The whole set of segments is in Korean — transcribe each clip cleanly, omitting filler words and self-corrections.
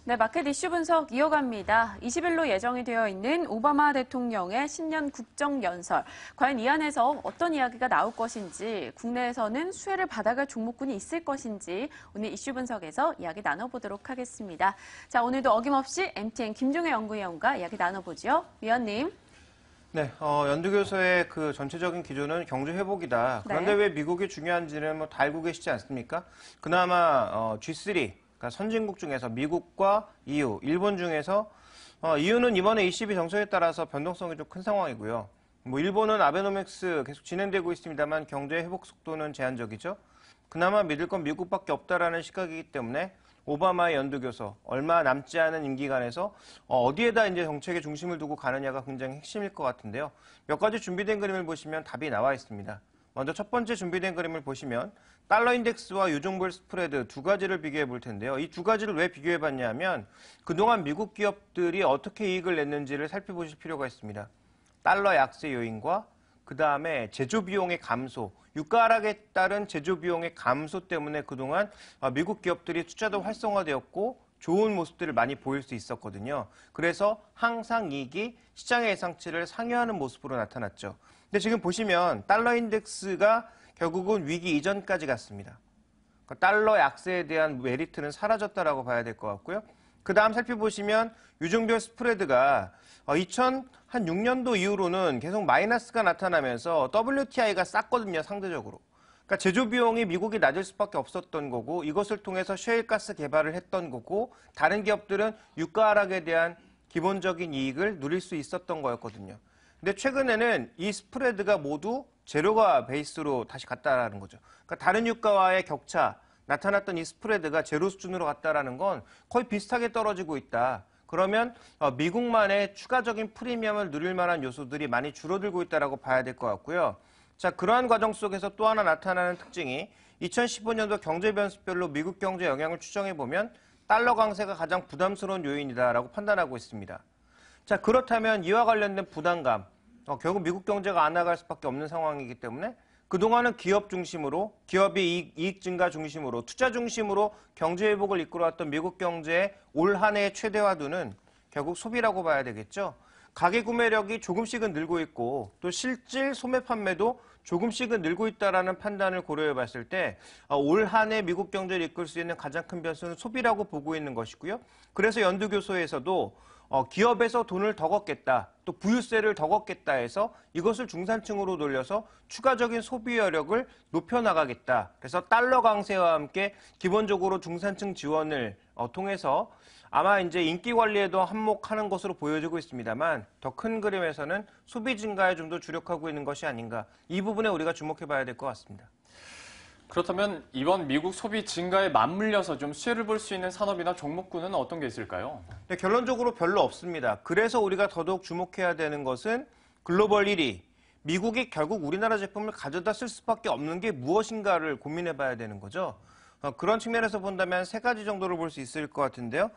네, 마켓 이슈 분석 이어갑니다. 20일로 예정이 되어 있는 오바마 대통령의 신년 국정연설. 과연 이 안에서 어떤 이야기가 나올 것인지, 국내에서는 수혜를 받아갈 종목군이 있을 것인지 오늘 이슈 분석에서 이야기 나눠보도록 하겠습니다. 자, 오늘도 어김없이 MTN 김종혜 연구위원과 이야기 나눠보죠. 위원님. 네, 연두교수의 그 전체적인 기조는 경제 회복이다. 그런데 네. 왜 미국이 중요한지는 다 알고 계시지 않습니까? 그나마 G3, 그러니까 선진국 중에서 미국과 EU, 일본 중에서 EU는 이번에 ECB 정책에 따라서 변동성이 좀 큰 상황이고요. 뭐 일본은 아베노믹스 계속 진행되고 있습니다만 경제 회복 속도는 제한적이죠. 그나마 믿을 건 미국밖에 없다라는 시각이기 때문에 오바마의 연두교서, 얼마 남지 않은 임기간에서 어디에다 이제 정책의 중심을 두고 가느냐가 굉장히 핵심일 것 같은데요. 몇 가지 준비된 그림을 보시면 답이 나와 있습니다. 먼저 첫 번째 준비된 그림을 보시면 달러 인덱스와 유종별 스프레드 두 가지를 비교해 볼 텐데요. 이 두 가지를 왜 비교해 봤냐 하면 그동안 미국 기업들이 어떻게 이익을 냈는지를 살펴보실 필요가 있습니다. 달러 약세 요인과 그 다음에 제조 비용의 감소, 유가 하락에 따른 제조 비용의 감소 때문에 그동안 미국 기업들이 투자도 활성화되었고 좋은 모습들을 많이 보일 수 있었거든요. 그래서 항상 이익이 시장의 예상치를 상회하는 모습으로 나타났죠. 근데 지금 보시면 달러 인덱스가 결국은 위기 이전까지 갔습니다. 그러니까 달러 약세에 대한 메리트는 사라졌다라고 봐야 될 것 같고요. 그 다음 살펴보시면 유종별 스프레드가 2006년도 이후로는 계속 마이너스가 나타나면서 WTI가 쌌거든요, 상대적으로. 그러니까 제조 비용이 미국이 낮을 수밖에 없었던 거고 이것을 통해서 셰일가스 개발을 했던 거고 다른 기업들은 유가 하락에 대한 기본적인 이익을 누릴 수 있었던 거였거든요. 근데 최근에는 이 스프레드가 모두 제로가 베이스로 다시 갔다라는 거죠. 그러니까 다른 유가와의 격차, 나타났던 이 스프레드가 제로 수준으로 갔다라는 건 거의 비슷하게 떨어지고 있다. 그러면 미국만의 추가적인 프리미엄을 누릴 만한 요소들이 많이 줄어들고 있다라고 봐야 될 것 같고요. 자, 그러한 과정 속에서 또 하나 나타나는 특징이 2015년도 경제 변수별로 미국 경제 영향을 추정해 보면 달러 강세가 가장 부담스러운 요인이다라고 판단하고 있습니다. 자, 그렇다면 이와 관련된 부담감, 결국 미국 경제가 안 나갈 수밖에 없는 상황이기 때문에 그동안은 기업 중심으로, 기업의 이익 증가 중심으로, 투자 중심으로 경제 회복을 이끌어왔던 미국 경제의 올 한 해의 최대화두는 결국 소비라고 봐야 되겠죠. 가계 구매력이 조금씩은 늘고 있고 또 실질 소매 판매도 조금씩은 늘고 있다라는 판단을 고려해 봤을 때 올 한 해 미국 경제를 이끌 수 있는 가장 큰 변수는 소비라고 보고 있는 것이고요. 그래서 연두교소에서도 기업에서 돈을 더 걷겠다, 또 부유세를 더 걷겠다 해서 이것을 중산층으로 돌려서 추가적인 소비 여력을 높여나가겠다. 그래서 달러 강세와 함께 기본적으로 중산층 지원을 통해서 아마 이제 인기 관리에도 한몫하는 것으로 보여지고 있습니다만 더 큰 그림에서는 소비 증가에 좀 더 주력하고 있는 것이 아닌가. 이 부분에 우리가 주목해 봐야 될 것 같습니다. 그렇다면 이번 미국 소비 증가에 맞물려서 좀 수혜를 볼 수 있는 산업이나 종목군은 어떤 게 있을까요? 네, 결론적으로 별로 없습니다. 그래서 우리가 더더욱 주목해야 되는 것은 글로벌 1위, 미국이 결국 우리나라 제품을 가져다 쓸 수밖에 없는 게 무엇인가를 고민해 봐야 되는 거죠. 그런 측면에서 본다면 세 가지 정도를 볼 수 있을 것 같은데요.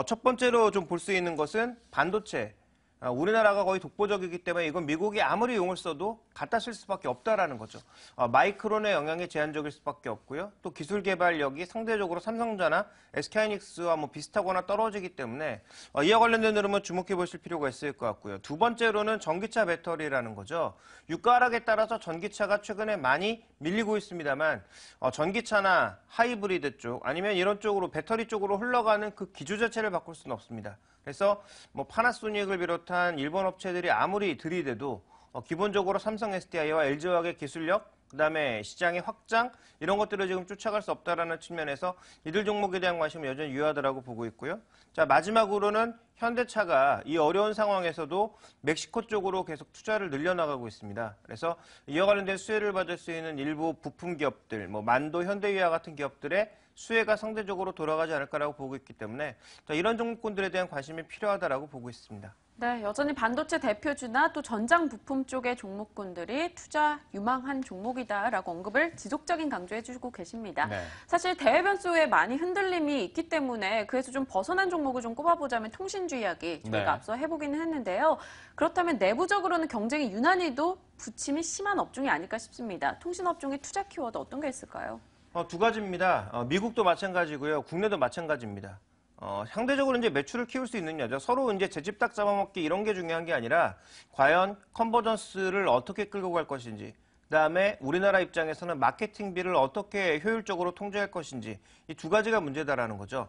첫 번째로 좀 볼 수 있는 것은 반도체. 우리나라가 거의 독보적이기 때문에 이건 미국이 아무리 용을 써도 갖다 쓸 수밖에 없다라는 거죠. 마이크론의 영향이 제한적일 수밖에 없고요. 또 기술 개발력이 상대적으로 삼성전자, SK하이닉스와 뭐 비슷하거나 떨어지기 때문에 이와 관련된 흐름은 주목해 보실 필요가 있을 것 같고요. 두 번째로는 전기차 배터리라는 거죠. 유가 하락에 따라서 전기차가 최근에 많이 밀리고 있습니다만 전기차나 하이브리드 쪽 아니면 이런 쪽으로 배터리 쪽으로 흘러가는 그 기조 자체를 바꿀 수는 없습니다. 그래서 뭐 파나소닉을 비롯한 일본 업체들이 아무리 들이대도 기본적으로 삼성 SDI와 LG화학의 기술력, 그다음에 시장의 확장 이런 것들을 지금 쫓아갈 수 없다라는 측면에서 이들 종목에 대한 관심은 여전히 유효하다라고 보고 있고요. 자, 마지막으로는 현대차가 이 어려운 상황에서도 멕시코 쪽으로 계속 투자를 늘려나가고 있습니다. 그래서 이와 관련된 수혜를 받을 수 있는 일부 부품 기업들, 뭐 만도, 현대유화 같은 기업들의 수혜가 상대적으로 돌아가지 않을까라고 보고 있기 때문에 이런 종목군들에 대한 관심이 필요하다라고 보고 있습니다. 네, 여전히 반도체 대표주나 또 전장 부품 쪽의 종목군들이 투자 유망한 종목이다라고 언급을 지속적인 강조해주고 계십니다. 네. 사실 대외 변수에 많이 흔들림이 있기 때문에 그래서 좀 벗어난 종목을 좀 꼽아보자면 통신주 이야기 저희가 네. 앞서 해보기는 했는데요. 그렇다면 내부적으로는 경쟁이 유난히도 부침이 심한 업종이 아닐까 싶습니다. 통신업종의 투자 키워드 어떤 게 있을까요? 두 가지입니다. 미국도 마찬가지고요. 국내도 마찬가지입니다. 상대적으로 이제 매출을 키울 수 있느냐죠. 서로 이제 제집딱 잡아먹기 이런 게 중요한 게 아니라 과연 컨버전스를 어떻게 끌고 갈 것인지, 그다음에 우리나라 입장에서는 마케팅비를 어떻게 효율적으로 통제할 것인지 이 두 가지가 문제다라는 거죠.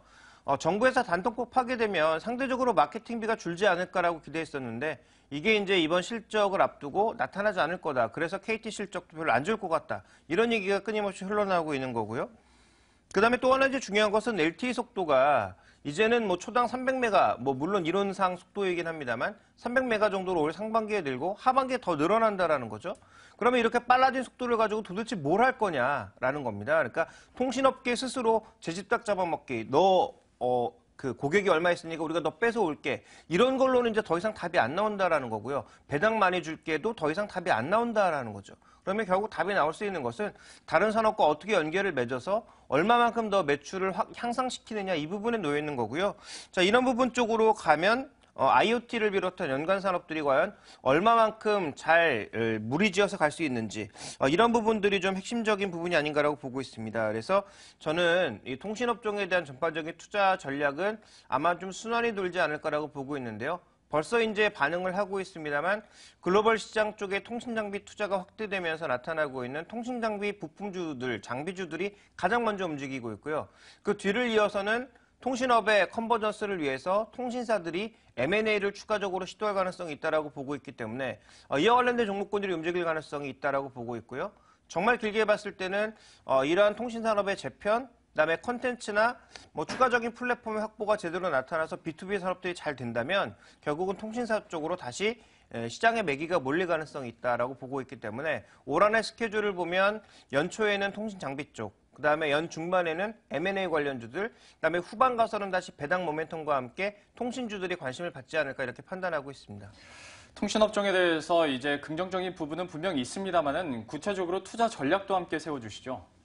정부에서 단통법 하게 되면 상대적으로 마케팅비가 줄지 않을까라고 기대했었는데 이게 이제 이번 실적을 앞두고 나타나지 않을 거다. 그래서 KT 실적도 별로 안 좋을 것 같다. 이런 얘기가 끊임없이 흘러나오고 있는 거고요. 그다음에 또 하나 이제 중요한 것은 LTE 속도가 이제는 뭐 초당 300메가, 뭐 물론 이론상 속도이긴 합니다만 300메가 정도로 올 상반기에 늘고 하반기에 더 늘어난다라는 거죠. 그러면 이렇게 빨라진 속도를 가지고 도대체 뭘 할 거냐라는 겁니다. 그러니까 통신업계 스스로 제집딱 잡아먹기, 그 고객이 얼마 있으니까 우리가 너 뺏어올게. 이런 걸로는 이제 더 이상 답이 안 나온다라는 거고요. 배당 많이 줄게도 더 이상 답이 안 나온다라는 거죠. 그러면 결국 답이 나올 수 있는 것은 다른 산업과 어떻게 연계를 맺어서 얼마만큼 더 매출을 향상시키느냐 이 부분에 놓여 있는 거고요. 자, 이런 부분 쪽으로 가면 IoT를 비롯한 연관 산업들이 과연 얼마만큼 잘 무리지어서 갈 수 있는지 이런 부분들이 좀 핵심적인 부분이 아닌가라고 보고 있습니다. 그래서 저는 이 통신업종에 대한 전반적인 투자 전략은 아마 좀 순환이 돌지 않을까라고 보고 있는데요. 벌써 이제 반응을 하고 있습니다만 글로벌 시장 쪽에 통신장비 투자가 확대되면서 나타나고 있는 통신장비 부품주들, 장비주들이 가장 먼저 움직이고 있고요. 그 뒤를 이어서는 통신업의 컨버전스를 위해서 통신사들이 M&A를 추가적으로 시도할 가능성이 있다라고 보고 있기 때문에 이와 관련된 종목군들이 움직일 가능성이 있다라고 보고 있고요. 정말 길게 봤을 때는 이러한 통신산업의 재편, 그다음에 컨텐츠나 뭐 추가적인 플랫폼의 확보가 제대로 나타나서 B2B 산업들이 잘 된다면 결국은 통신사 쪽으로 다시 시장의 매기가 몰릴 가능성이 있다라고 보고 있기 때문에 올 한해 스케줄을 보면 연초에는 통신 장비 쪽, 그다음에 연 중반에는 M&A 관련주들, 그다음에 후반 가서는 다시 배당 모멘텀과 함께 통신주들이 관심을 받지 않을까 이렇게 판단하고 있습니다. 통신업종에 대해서 이제 긍정적인 부분은 분명히 있습니다만은 구체적으로 투자 전략도 함께 세워주시죠.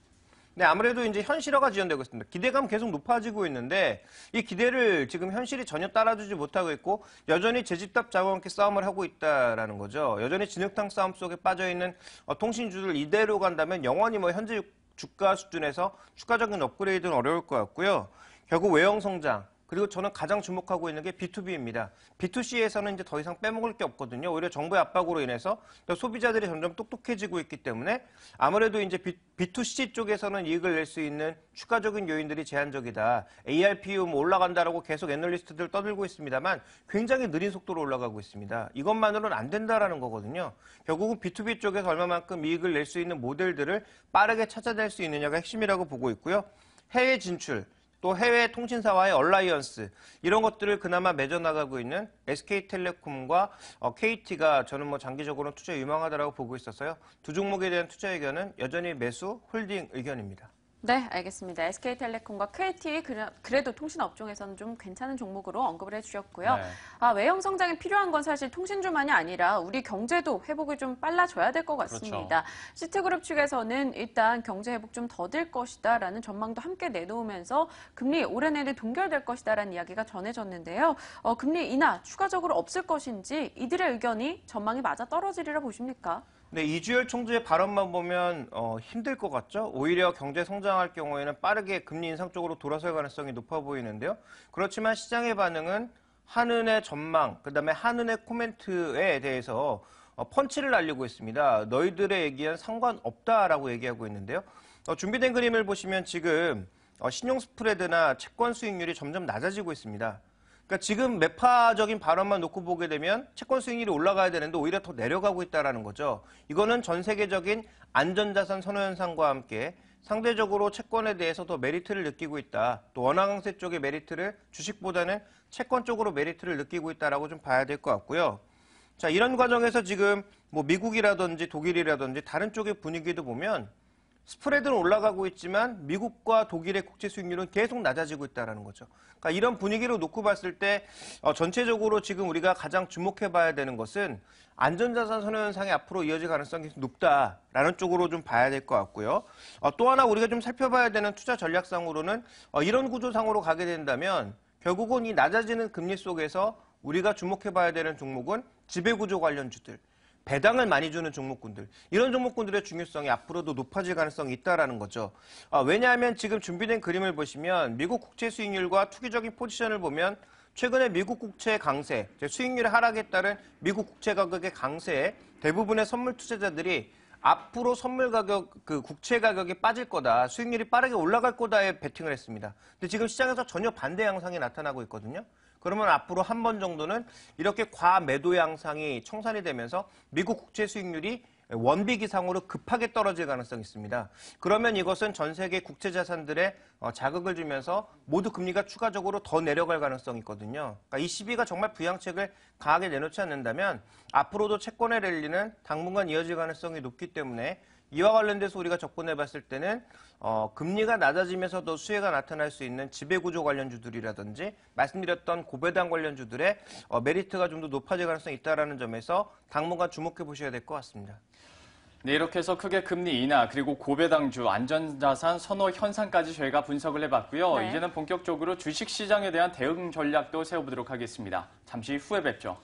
네, 아무래도 이제 현실화가 지연되고 있습니다. 기대감 계속 높아지고 있는데 이 기대를 지금 현실이 전혀 따라주지 못하고 있고 여전히 제집답 잡아먹기 싸움을 하고 있다라는 거죠. 여전히 진흙탕 싸움 속에 빠져 있는 통신주들 이대로 간다면 영원히 뭐 현재 주가 수준에서 추가적인 업그레이드는 어려울 것 같고요. 결국 외형 성장, 그리고 저는 가장 주목하고 있는 게 B2B입니다. B2C에서는 이제 더 이상 빼먹을 게 없거든요. 오히려 정부의 압박으로 인해서 소비자들이 점점 똑똑해지고 있기 때문에 아무래도 이제 B2C 쪽에서는 이익을 낼 수 있는 추가적인 요인들이 제한적이다. ARPU 뭐 올라간다라고 계속 애널리스트들 떠들고 있습니다만 굉장히 느린 속도로 올라가고 있습니다. 이것만으로는 안 된다라는 거거든요. 결국은 B2B 쪽에서 얼마만큼 이익을 낼 수 있는 모델들을 빠르게 찾아낼 수 있느냐가 핵심이라고 보고 있고요. 해외 진출, 또 해외 통신사와의 얼라이언스 이런 것들을 그나마 맺어나가고 있는 SK텔레콤과 KT가 저는 뭐 장기적으로 투자에 유망하다라고 보고 있었어요. 두 종목에 대한 투자 의견은 여전히 매수, 홀딩 의견입니다. 네, 알겠습니다. SK텔레콤과 KT 그래도 통신업종에서는 좀 괜찮은 종목으로 언급을 해주셨고요. 네. 외형 성장이 필요한 건 사실 통신주만이 아니라 우리 경제도 회복이 좀 빨라져야 될 것 같습니다. 그렇죠. 시트그룹 측에서는 일단 경제 회복 좀 더딜 것이다라는 전망도 함께 내놓으면서 금리 올해 내내 동결될 것이다라는 이야기가 전해졌는데요. 금리 인하 추가적으로 없을 것인지 이들의 의견이 전망이 맞아 떨어지리라 보십니까? 네, 이주열 총재의 발언만 보면 힘들 것 같죠? 오히려 경제 성장할 경우에는 빠르게 금리 인상 쪽으로 돌아설 가능성이 높아 보이는데요. 그렇지만 시장의 반응은 한은의 전망, 그다음에 한은의 코멘트에 대해서 펀치를 날리고 있습니다. 너희들의 얘기엔 상관없다라고 얘기하고 있는데요. 준비된 그림을 보시면 지금 신용 스프레드나 채권 수익률이 점점 낮아지고 있습니다. 그러니까 지금 매파적인 발언만 놓고 보게 되면 채권 수익률이 올라가야 되는데 오히려 더 내려가고 있다는 거죠. 이거는 전 세계적인 안전자산 선호 현상과 함께 상대적으로 채권에 대해서 더 메리트를 느끼고 있다. 또 원화 강세 쪽의 메리트를 주식보다는 채권 쪽으로 메리트를 느끼고 있다라고 좀 봐야 될 것 같고요. 자, 이런 과정에서 지금 뭐 미국이라든지 독일이라든지 다른 쪽의 분위기도 보면 스프레드는 올라가고 있지만 미국과 독일의 국채 수익률은 계속 낮아지고 있다는 거죠. 그러니까 이런 분위기로 놓고 봤을 때 전체적으로 지금 우리가 가장 주목해 봐야 되는 것은 안전자산 선호 현상이 앞으로 이어질 가능성이 높다라는 쪽으로 좀 봐야 될 것 같고요. 또 하나 우리가 좀 살펴봐야 되는 투자 전략상으로는 이런 구조상으로 가게 된다면 결국은 이 낮아지는 금리 속에서 우리가 주목해 봐야 되는 종목은 지배구조 관련주들. 배당을 많이 주는 종목군들, 이런 종목군들의 중요성이 앞으로도 높아질 가능성이 있다라는 거죠. 왜냐하면 지금 준비된 그림을 보시면 미국 국채 수익률과 투기적인 포지션을 보면 최근에 미국 국채 강세, 수익률의 하락에 따른 미국 국채 가격의 강세에 대부분의 선물 투자자들이 앞으로 선물 가격, 국채 가격이 빠질 거다, 수익률이 빠르게 올라갈 거다에 베팅을 했습니다. 근데 지금 시장에서 전혀 반대 양상이 나타나고 있거든요. 그러면 앞으로 한 번 정도는 이렇게 과매도 양상이 청산이 되면서 미국 국채 수익률이 원빅 이상으로 급하게 떨어질 가능성이 있습니다. 그러면 이것은 전 세계 국채 자산들의 자극을 주면서 모두 금리가 추가적으로 더 내려갈 가능성이 있거든요. 그러니까 이 시비가 정말 부양책을 강하게 내놓지 않는다면 앞으로도 채권의 랠리는 당분간 이어질 가능성이 높기 때문에 이와 관련돼서 우리가 접근해 봤을 때는 금리가 낮아지면서도 수혜가 나타날 수 있는 지배구조 관련주들이라든지 말씀드렸던 고배당 관련주들의 메리트가 좀 더 높아질 가능성이 있다는 점에서 당분간 주목해 보셔야 될 것 같습니다. 네, 이렇게 해서 크게 금리 인하 그리고 고배당주, 안전자산 선호 현상까지 저희가 분석을 해봤고요. 네. 이제는 본격적으로 주식시장에 대한 대응 전략도 세워보도록 하겠습니다. 잠시 후에 뵙죠.